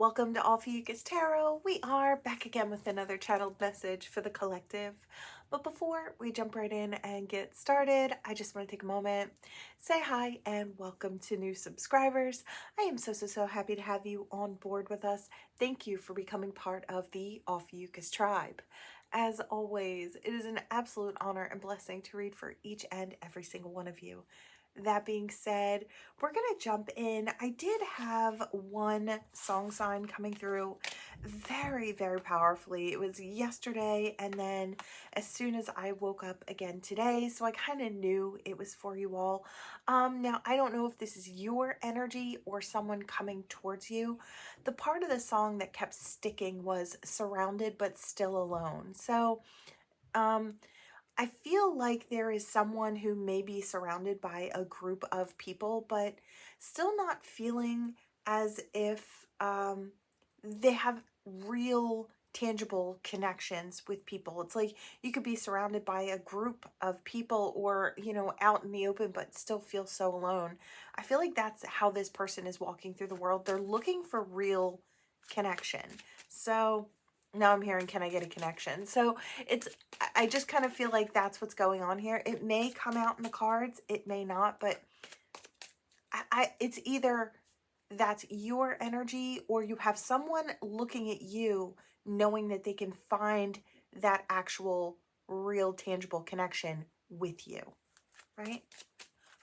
Welcome to Ophiuchus Tarot. We are back again with another channeled message for the collective. But before we jump right in and get started, I just want to take a moment, say hi, and welcome to new subscribers. I am so happy to have you on board with us. Thank you for becoming part of the Ophiuchus tribe. As always, it is an absolute honor and blessing to read for each and every single one of you. That being said, we're going to jump in. I did have one song sign coming through very powerfully. It was yesterday, and then as soon as I woke up again today, so I kind of knew it was for you all. Now, I don't know if this is your energy or someone coming towards you. The part of the song that kept sticking was surrounded but still alone. So, I feel like there is someone who may be surrounded by a group of people, but still not feeling as if they have real, tangible connections with people. It's like you could be surrounded by a group of people or, out in the open, but still feel so alone. I feel like that's how this person is walking through the world. They're looking for real connection. So now I'm hearing, can I get a connection? So I just kind of feel like that's what's going on here. It may come out in the cards, it may not, but it's either that's your energy or you have someone looking at you knowing that they can find that actual real tangible connection with you, right?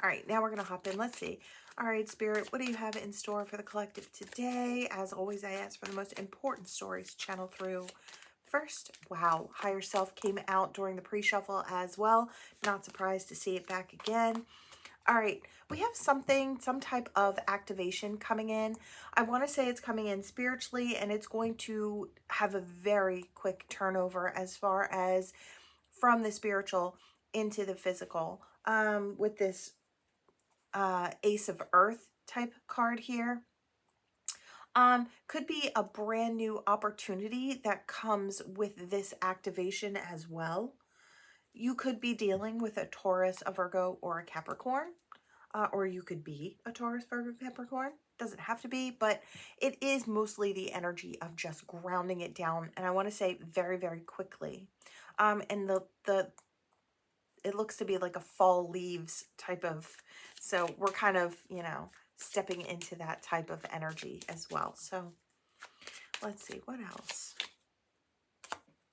All right, now we're going to hop in. Let's see. All right, Spirit, what do you have in store for the collective today? As always, I ask for the most important stories to channel through first. Wow, higher self came out during the pre-shuffle as well. Not surprised to see it back again. All right, we have some type of activation coming in. I want to say it's coming in spiritually, and it's going to have a very quick turnover as far as from the spiritual into the physical. With this Ace of Earth type card here. Could be a brand new opportunity that comes with this activation as well. You could be dealing with a Taurus, a Virgo, or a Capricorn. Or you could be a Taurus, Virgo, Capricorn. Doesn't have to be, but it is mostly the energy of just grounding it down. And I want to say very quickly. And it looks to be like a fall leaves type of, so we're kind of, stepping into that type of energy as well. So let's see, what else?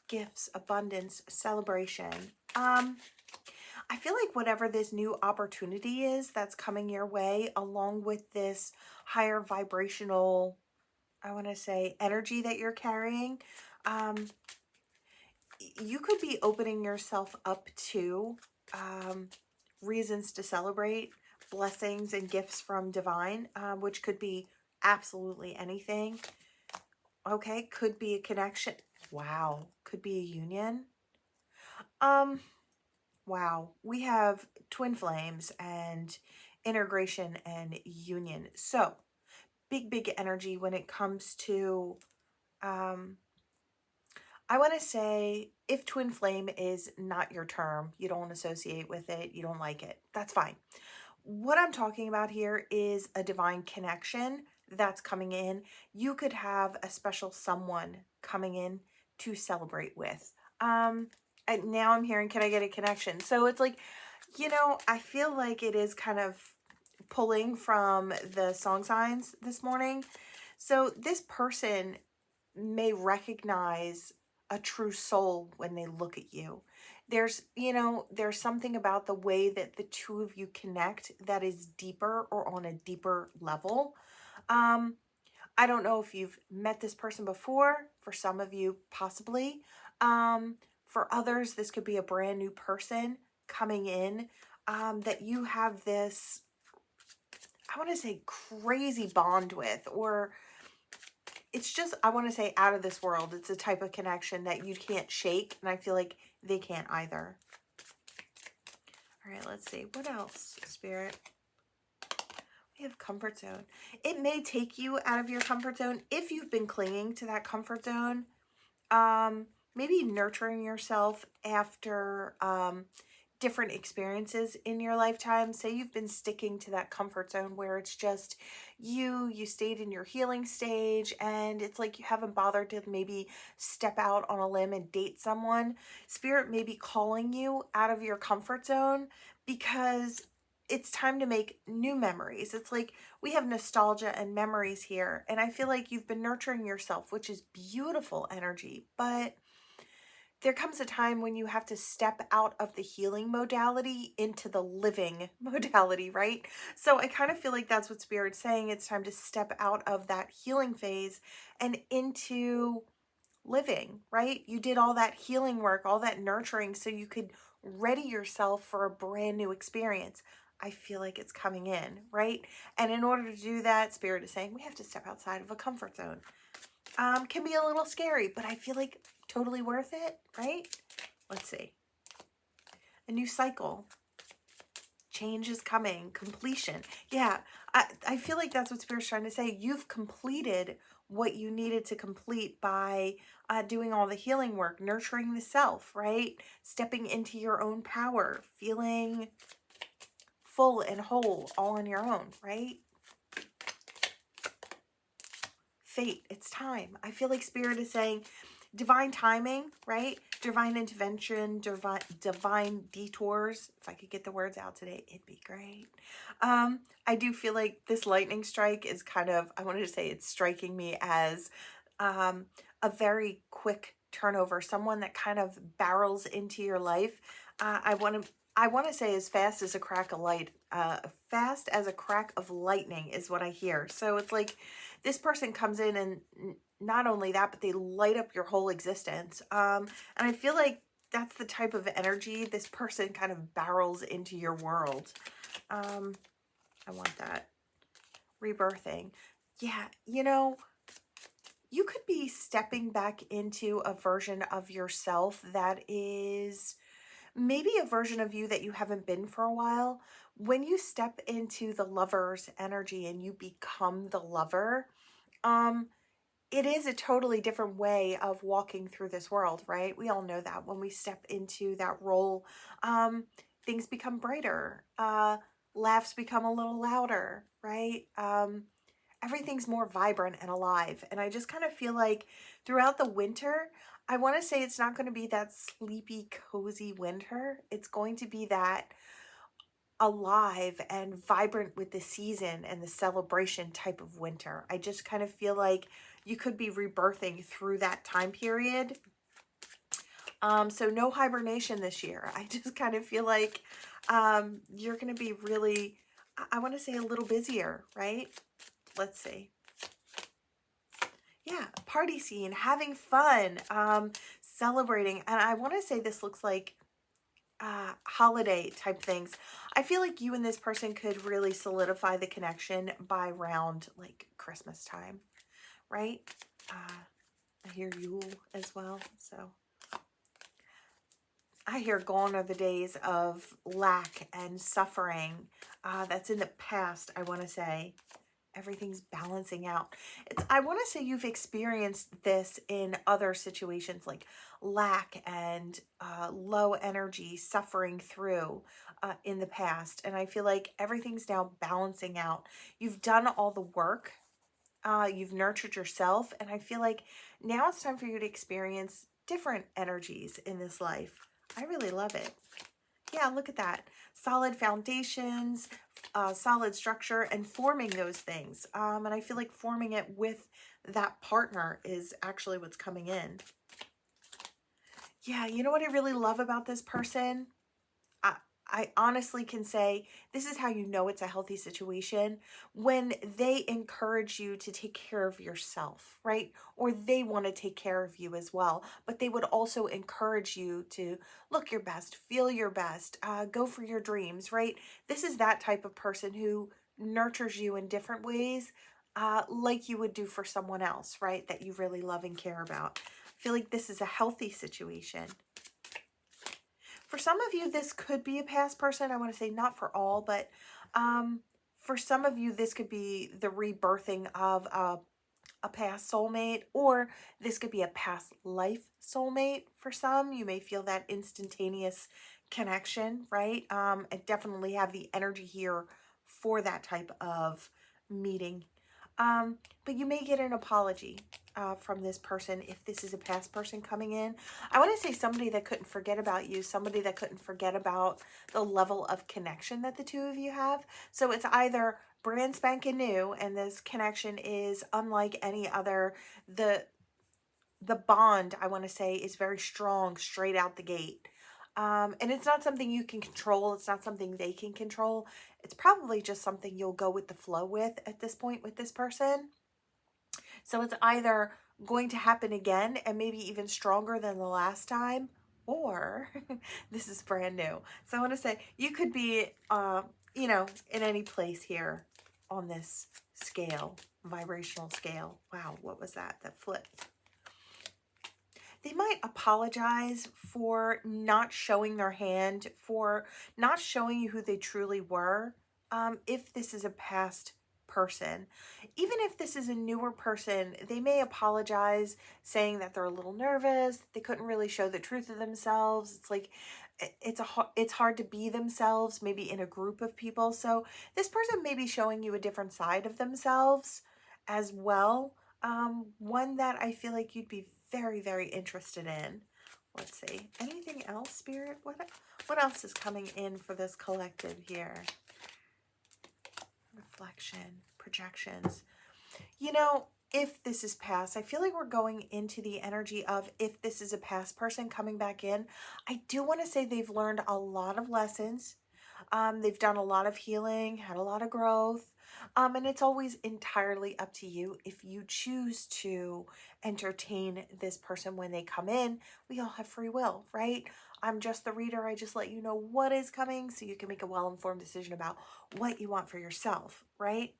Gifts, abundance, celebration. I feel like whatever this new opportunity is that's coming your way, along with this higher vibrational, I want to say, energy that you're carrying, you could be opening yourself up to reasons to celebrate, blessings and gifts from divine, which could be absolutely anything. Okay, could be a connection. Wow, could be a union. Wow, we have twin flames and integration and union. So big energy when it comes to I want to say, if twin flame is not your term, you don't associate with it, you don't like it, that's fine. What I'm talking about here is a divine connection that's coming in. You could have a special someone coming in to celebrate with. And now I'm hearing, can I get a connection? So it's like, I feel like it is kind of pulling from the song signs this morning. So this person may recognize a true soul when they look at you. There's something about the way that the two of you connect that is deeper or on a deeper level. I don't know if you've met this person before. For some of you, possibly. For others, this could be a brand new person coming in that you have this, I want to say, crazy bond with, or it's just, I want to say, out of this world. It's a type of connection that you can't shake, and I feel like they can't either. All right, let's see. What else, Spirit? We have comfort zone. It may take you out of your comfort zone if you've been clinging to that comfort zone. Maybe nurturing yourself after different experiences in your lifetime. Say you've been sticking to that comfort zone where it's just you stayed in your healing stage, and it's like you haven't bothered to maybe step out on a limb and date someone. Spirit may be calling you out of your comfort zone because it's time to make new memories. It's like we have nostalgia and memories here, and I feel like you've been nurturing yourself, which is beautiful energy, but there comes a time when you have to step out of the healing modality into the living modality, right? So I kind of feel like that's what Spirit's saying. It's time to step out of that healing phase and into living, right? You did all that healing work, all that nurturing, so you could ready yourself for a brand new experience. I feel like it's coming in, right? And in order to do that, Spirit is saying we have to step outside of a comfort zone. Can be a little scary, but I feel like totally worth it, right? Let's see. A new cycle. Change is coming. Completion. Yeah, I feel like that's what Spirit's trying to say. You've completed what you needed to complete by doing all the healing work, nurturing the self, right? Stepping into your own power, feeling full and whole all on your own, right? Fate, it's time. I feel like Spirit is saying divine timing, right? Divine intervention, divine detours. If I could get the words out today, it'd be great. I do feel like this lightning strike is kind of, I wanted to say it's striking me as a very quick turnover, someone that kind of barrels into your life. I want to say as fast as a crack of light, fast as a crack of lightning is what I hear. So it's like this person comes in and not only that, but they light up your whole existence. And I feel like that's the type of energy this person kind of barrels into your world. I want that. Rebirthing. Yeah, you know, you could be stepping back into a version of yourself that is maybe a version of you that you haven't been for a while. When you step into the lover's energy and you become the lover, um, it is a totally different way of walking through this world, right? We all know that when we step into that role, things become brighter, laughs become a little louder, right? Everything's more vibrant and alive. And I just kind of feel like throughout the winter, I want to say it's not going to be that sleepy, cozy winter. It's going to be that alive and vibrant with the season and the celebration type of winter. I just kind of feel like you could be rebirthing through that time period. So no hibernation this year. I just kind of feel like you're going to be really, I want to say a little busier, right? Let's see. Yeah, party scene, having fun, celebrating. And I want to say this looks like holiday type things. I feel like you and this person could really solidify the connection by around like Christmas time, right? I hear Yule as well. So I hear gone are the days of lack and suffering. That's in the past, I want to say. Everything's balancing out. I want to say you've experienced this in other situations like lack and low energy, suffering through in the past. And I feel like everything's now balancing out. You've done all the work. You've nurtured yourself. And I feel like now it's time for you to experience different energies in this life. I really love it. Yeah, look at that. Solid foundations, solid structure, and forming those things. And I feel like forming it with that partner is actually what's coming in. Yeah, you know what I really love about this person? I honestly can say this is how you know it's a healthy situation when they encourage you to take care of yourself, right? Or they want to take care of you as well, but they would also encourage you to look your best, feel your best, go for your dreams, right? This is that type of person who nurtures you in different ways, like you would do for someone else, right? That you really love and care about. I feel like this is a healthy situation. For some of you, this could be a past person. I want to say not for all, but for some of you, this could be the rebirthing of a past soulmate, or this could be a past life soulmate. For some, you may feel that instantaneous connection, right? I definitely have the energy here for that type of meeting. But you may get an apology from this person if this is a past person coming in. I want to say somebody that couldn't forget about you, somebody that couldn't forget about the level of connection that the two of you have. So it's either brand spanking new and this connection is unlike any other. The bond, I want to say, is very strong straight out the gate. And it's not something you can control. It's not something they can control. It's probably just something you'll go with the flow with at this point with this person. So it's either going to happen again and maybe even stronger than the last time, or this is brand new. So I want to say you could be, you know, in any place here on this scale, vibrational scale. Wow, what was that? That flipped. They might apologize for not showing their hand, for not showing you who they truly were, if this is a past person. Even if this is a newer person, they may apologize, saying that they're a little nervous, they couldn't really show the truth of themselves. It's like it's hard to be themselves, maybe in a group of people. So this person may be showing you a different side of themselves as well. One that I feel like you'd be very, very interested in. Let's see. Anything else, Spirit? What else is coming in for this collective here? Reflection, projections. You know, if this is past, I feel like we're going into the energy of if this is a past person coming back in. I do want to say they've learned a lot of lessons. They've done a lot of healing, had a lot of growth. And it's always entirely up to you if you choose to entertain this person when they come in. We all have free will, right? I'm just the reader. I just let you know what is coming so you can make a well-informed decision about what you want for yourself, right?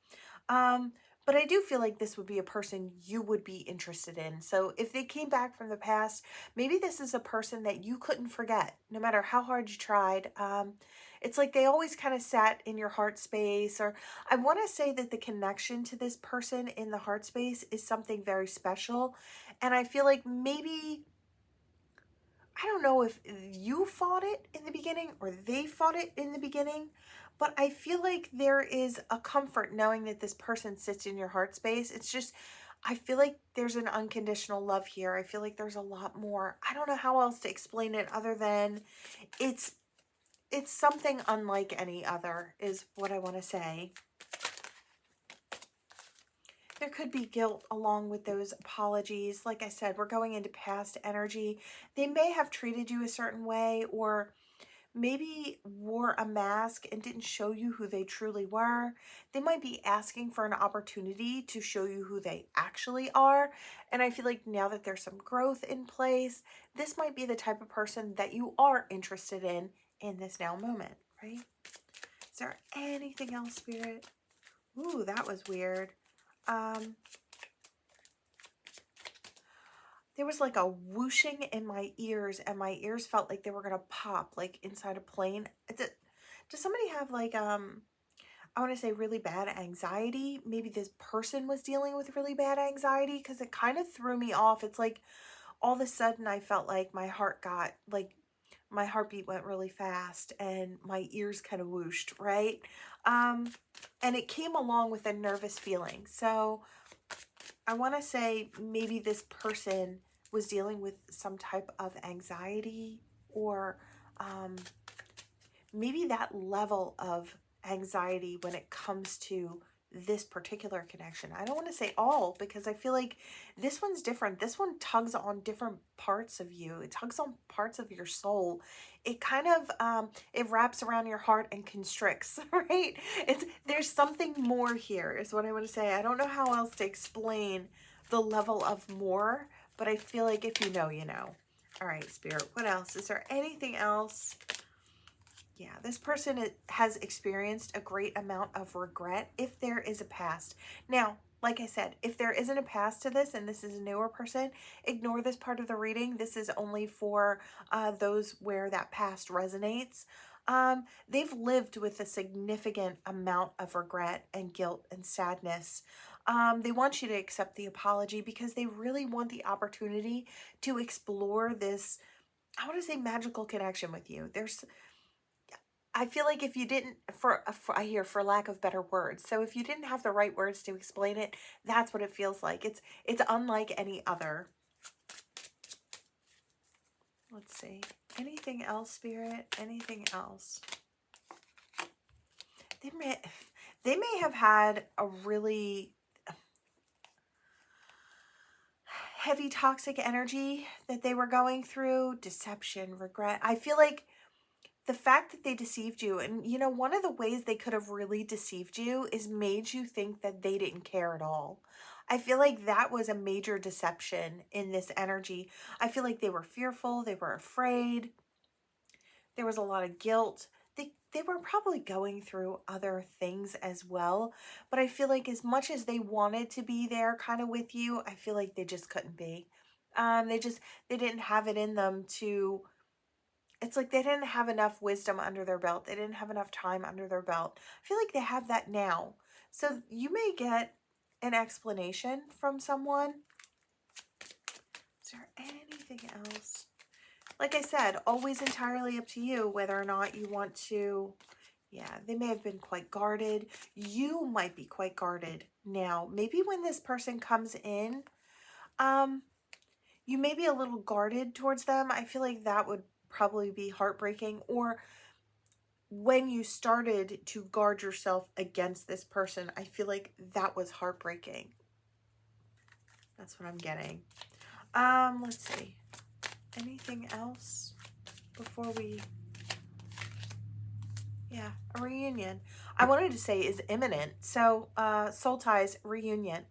But I do feel like this would be a person you would be interested in. So if they came back from the past, maybe this is a person that you couldn't forget, no matter how hard you tried. It's like they always kind of sat in your heart space, or I want to say that the connection to this person in the heart space is something very special. And I feel like maybe, I don't know if you fought it in the beginning or they fought it in the beginning, but I feel like there is a comfort knowing that this person sits in your heart space. It's just, I feel like there's an unconditional love here. I feel like there's a lot more. I don't know how else to explain it other than it's something unlike any other is what I want to say. There could be guilt along with those apologies. Like I said, we're going into past energy. They may have treated you a certain way, or maybe wore a mask and didn't show you who they truly were. They might be asking for an opportunity to show you who they actually are. And I feel like now that there's some growth in place, this might be the type of person that you are interested in this now moment, right? Is there anything else, Spirit? Ooh, that was weird. There was like a whooshing in my ears, and my ears felt like they were gonna pop, like inside a plane. Does somebody have like I want to say really bad anxiety? Maybe this person was dealing with really bad anxiety, because it kind of threw me off. It's like all of a sudden I felt like my heart got like my heartbeat went really fast and my ears kind of whooshed, right? And it came along with a nervous feeling. So I want to say maybe this person was dealing with some type of anxiety, or maybe that level of anxiety when it comes to this particular connection. I don't want to say all, because I feel like this one's different. This one tugs on different parts of you. It tugs on parts of your soul. It kind of it wraps around your heart and constricts, right? There's something more here is what I want to say. I don't know how else to explain the level of more, but I feel like if you know, you know. All right, Spirit, what else? Is there anything else? Yeah, this person has experienced a great amount of regret if there is a past. Now, like I said, if there isn't a past to this and this is a newer person, ignore this part of the reading. This is only for those where that past resonates. They've lived with a significant amount of regret and guilt and sadness. They want you to accept the apology because they really want the opportunity to explore this I want to say magical connection with you. I feel like if you didn't, I hear for lack of better words. So if you didn't have the right words to explain it, that's what it feels like. It's unlike any other. Let's see. Anything else, Spirit? Anything else? They may have had a really heavy toxic energy that they were going through, deception, regret. I feel like the fact that they deceived you, and you know, one of the ways they could have really deceived you is made you think that they didn't care at all. I feel like that was a major deception in this energy. I feel like they were fearful, they were afraid, there was a lot of guilt. They were probably going through other things as well, but I feel like as much as they wanted to be there kind of with you, I feel like they just couldn't be. They didn't have it in them to, it's like they didn't have enough wisdom under their belt. They didn't have enough time under their belt. I feel like they have that now. So you may get an explanation from someone. Is there anything else? Like I said, always entirely up to you whether or not you want to. Yeah, they may have been quite guarded. You might be quite guarded now. Maybe when this person comes in, you may be a little guarded towards them. I feel like that would probably be heartbreaking. Or when you started to guard yourself against this person, I feel like that was heartbreaking. That's what I'm getting. Let's see. Anything else before we... Yeah, a reunion. I wanted to say is imminent. So, soul ties reunion.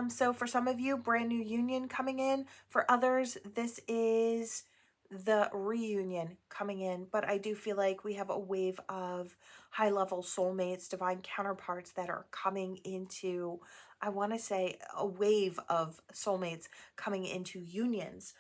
So for some of you, brand new union coming in. For others, this is the reunion coming in. But I do feel like we have a wave of high-level soulmates, divine counterparts that are coming into, I want to say, a wave of soulmates coming into unions.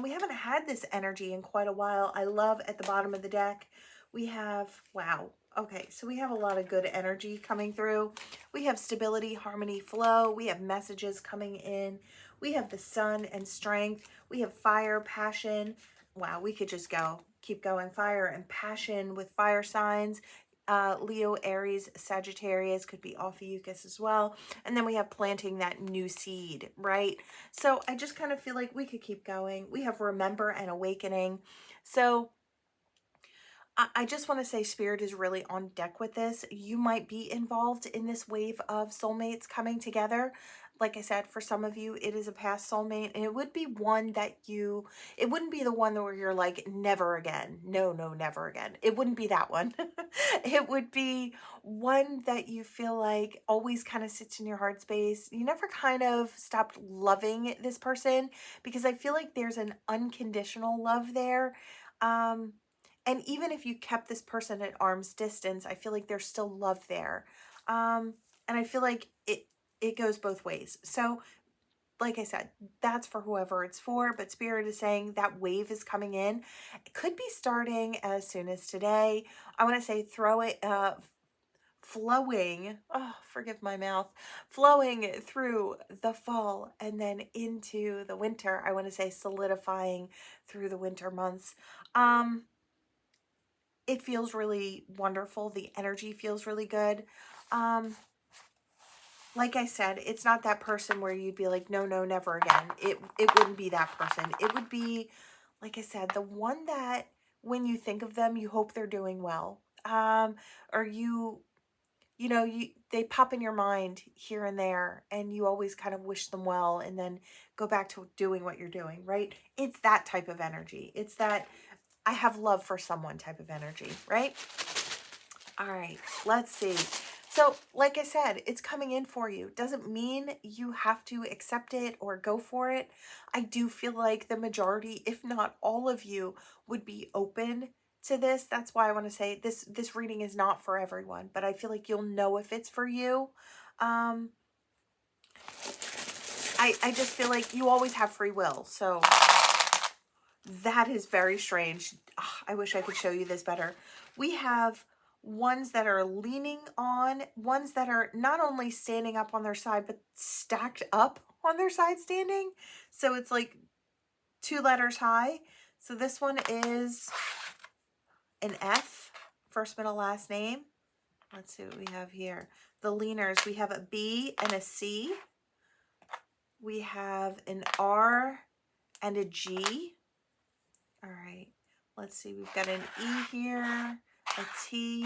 We haven't had this energy in quite a while. I love at the bottom of the deck, we have, wow, okay, so we have a lot of good energy coming through. We have stability, harmony, flow. We have messages coming in. We have the sun and strength. We have fire, passion. Wow, we could just keep going. Fire and passion with fire signs. Leo, Aries, Sagittarius, could be Ophiuchus as well. And then we have planting that new seed, right? So I just kind of feel like we could keep going. We have remember and awakening. So I just want to say Spirit is really on deck with this. You might be involved in this wave of soulmates coming together. Like I said, for some of you, it is a past soulmate, and it would be one that it wouldn't be the one where you're like, never again. No, never again. It wouldn't be that one. It would be one that you feel like always kind of sits in your heart space. You never kind of stopped loving this person, because I feel like there's an unconditional love there. And even if you kept this person at arm's distance, I feel like there's still love there. And I feel like it goes both ways. So, like I said, that's for whoever it's for. But Spirit is saying that wave is coming in. It could be starting as soon as today. I want to say flowing, oh, forgive my mouth, flowing through the fall and then into the winter. I want to say solidifying through the winter months. It feels really wonderful. The energy feels really good. Like I said, it's not that person where you'd be like, no, never again. It wouldn't be that person. It would be, like I said, the one that when you think of them, you hope they're doing well. Or they pop in your mind here and there, and you always kind of wish them well and then go back to doing what you're doing, right? It's that type of energy. It's that I have love for someone type of energy, right? All right, let's see. So, like I said, it's coming in for you. Doesn't mean you have to accept it or go for it. I do feel like the majority, if not all of you, would be open to this. That's why I want to say this reading is not for everyone, but I feel like you'll know if it's for you. I just feel like you always have free will. So that is very strange. I wish I could show you this better. We have ones that are leaning on, ones that are not only standing up on their side, but stacked up on their side standing. So it's like 2 letters high. So this one is an F, first, middle, last name. Let's see what we have here. The leaners, we have a B and a C. We have an R and a G. All right, let's see. We've got an E here, a T,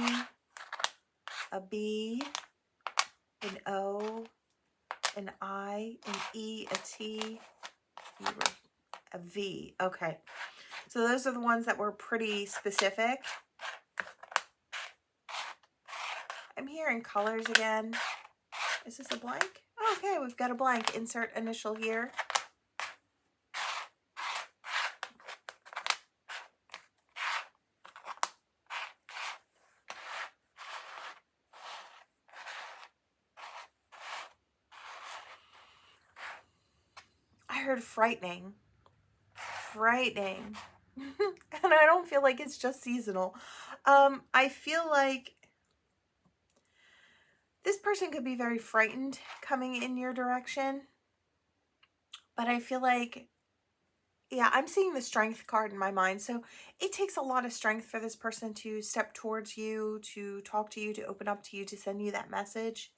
a B, an O, an I, an E, a T, a V. Okay, so those are the ones that were pretty specific. I'm hearing colors again. Is this a blank? Oh, okay, we've got a blank. Insert initial here. I heard frightening. Frightening. And I don't feel like it's just seasonal. I feel like this person could be very frightened coming in your direction. But I feel like, yeah, I'm seeing the strength card in my mind. So it takes a lot of strength for this person to step towards you, to talk to you, to open up to you, to send you that message.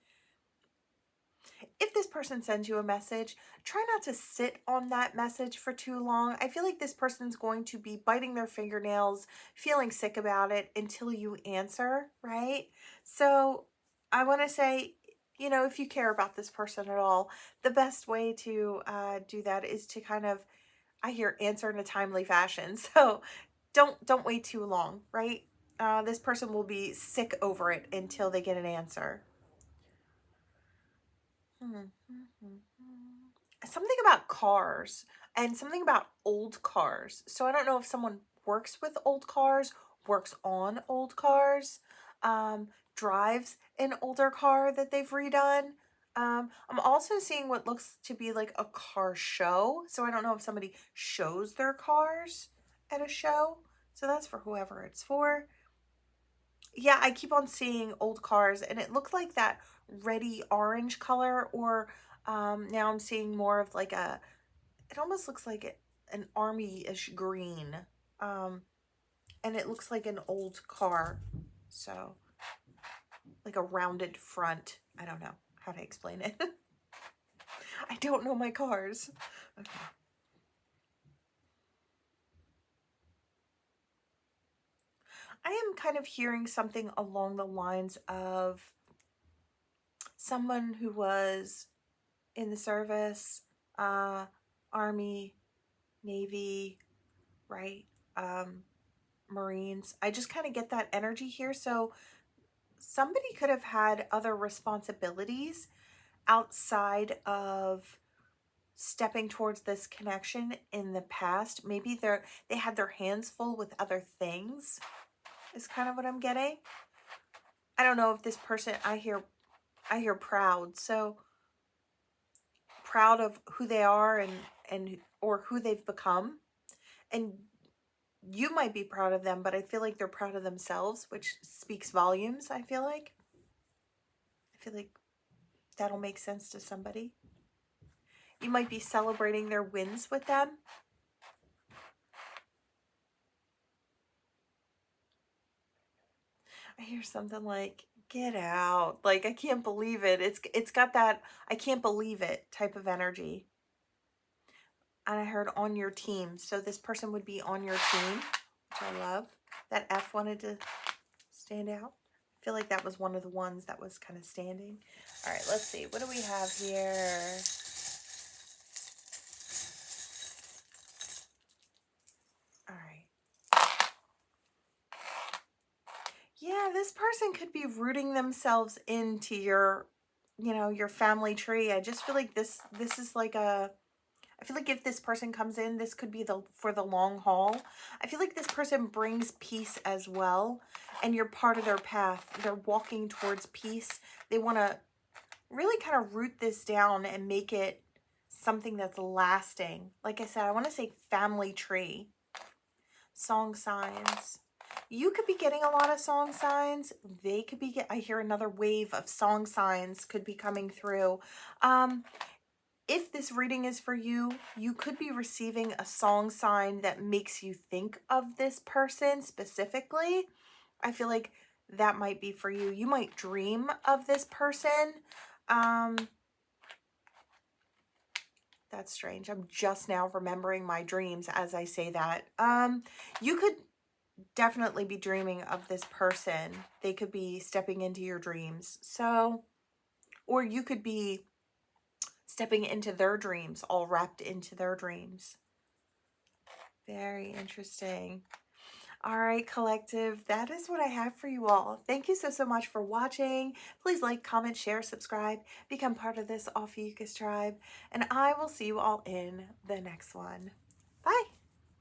If this person sends you a message, try not to sit on that message for too long. I feel like this person's going to be biting their fingernails, feeling sick about it until you answer, right? So I want to say, you know, if you care about this person at all, the best way to do that is to kind of, I hear, answer in a timely fashion. So don't wait too long, right? This person will be sick over it until they get an answer. Something about cars and something about old cars. So I don't know if someone works with old cars, works on old cars, drives an older car that they've redone. I'm also seeing what looks to be like a car show. So I don't know if somebody shows their cars at a show. So that's for whoever it's for. Yeah, I keep on seeing old cars, and it looked like that reddy orange color, or now I'm seeing more of like a, it almost looks like an army-ish green, and it looks like an old car, so like a rounded front. I don't know how to explain it. I don't know my cars. Okay. I am kind of hearing something along the lines of someone who was in the service, Army, Navy, right? Marines. I just kind of get that energy here. So somebody could have had other responsibilities outside of stepping towards this connection in the past. Maybe they had their hands full with other things, is kind of what I'm getting. I don't know if this person, I hear proud. So proud of who they are and or who they've become. And you might be proud of them, but I feel like they're proud of themselves, which speaks volumes. I feel like that'll make sense to somebody. You might be celebrating their wins with them. I hear something like, get out. Like, I can't believe it. It's got that I can't believe it type of energy. And I heard on your team. So this person would be on your team, which I love. That F wanted to stand out. I feel like that was one of the ones that was kind of standing. All right, let's see. What do we have here? All right. Yeah, this person could be rooting themselves into your, you know, your family tree. I just feel like this is like a, I feel like if this person comes in, this could be for the long haul. I feel like this person brings peace as well, and you're part of their path. They're walking towards peace. They want to really kind of root this down and make it something that's lasting. Like I said, I want to say family tree. Song signs. You could be getting a lot of song signs. They could be I hear another wave of song signs could be coming through. If this reading is for you, you could be receiving a song sign that makes you think of this person specifically. I feel like that might be for you. You might dream of this person. That's strange. I'm just now remembering my dreams as I say that. You could definitely be dreaming of this person. They could be stepping into your dreams. So, or you could be stepping into their dreams, all wrapped into their dreams. Very interesting. All right, collective, that is what I have for you all. Thank you so much for watching. Please like, comment, share, subscribe, become part of this Ophiuchus tribe, and I will see you all in the next one. Bye.